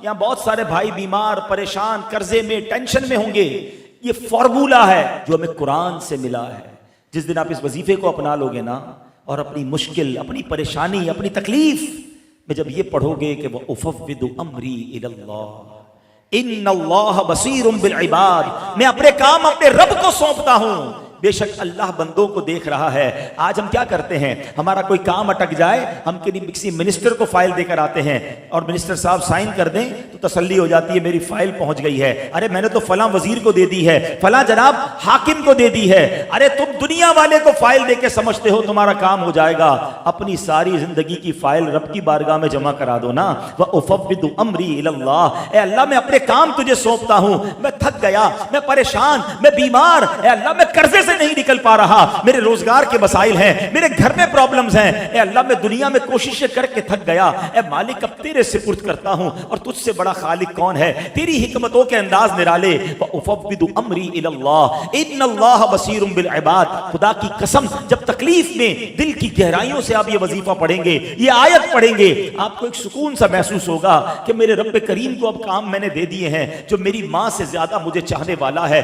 یہاں بہت سارے بھائی بیمار، پریشان، قرضے میں، ٹینشن میں ہوں گے. یہ فارمولا ہے جو ہمیں قرآن سے ملا ہے. جس دن آپ اس وظیفے کو اپنا لو گے نا، اور اپنی مشکل، اپنی پریشانی، اپنی تکلیف میں جب یہ پڑھو گے کہ وَأُفَوِّضُ أَمْرِي إِلَى اللَّهِ إِنَّ اللَّهَ بَصِيرٌ بِالْعِبَادِ، میں اپنے کام اپنے رب کو سونپتا ہوں، بے شک اللہ بندوں کو دیکھ رہا ہے. آج ہم کیا کرتے ہیں، ہمارا کوئی کام اٹک جائے، ہم کسی منسٹر کو فائل دے کر آتے ہیں اور منسٹر صاحب سائن کر دیں تو تسلی ہو جاتی ہے میری فائل پہنچ گئی ہے. ارے میں نے تو فلاں وزیر کو دے دی ہے، فلاں جناب حاکم کو دے دی ہے. ارے تم دنیا والے کو فائل دے کے سمجھتے ہو تمہارا کام ہو جائے گا. اپنی ساری زندگی کی فائل رب کی بارگاہ میں جمع کرا دو نا. وَأُفَوِّضُ أَمْرِي إِلَى اللَّهِ، اے اللہ میں اپنے کام تجھے سونپتا ہوں. میں تھک گیا، میں پریشان، میں بیمار، اے اللہ میں قرضے سے نہیں نکل پا رہا، میرے روزگار کے مسائل ہیں، میرے گھر میں پرابلمز ہیں. اے اللہ میں دنیا میں کوششیں کر کے تھک گیا. اے مالک اب تیرے سپرد کرتا ہوں، اور تجھ سے بڑا خالق کون ہے؟ تیری حکمتوں کے انداز نرالے. وَأُفَوِّضُ أَمْرِي إِلَى اللَّهِ إِنَّ اللَّهَ بَصِيرٌ بِالْعِبَادِ. خدا کی قسم جب تکلیف میں دل کی گہرائیوں سے آپ یہ وظیفہ پڑھیں گے، یہ آیت پڑھیں گے، آپ کو ایک سکون سا محسوس ہوگا کہ میرے رب کریم کو اب کام میں نے دے دیے ہیں جو میری ماں سے زیادہ مجھے چاہنے والا ہے.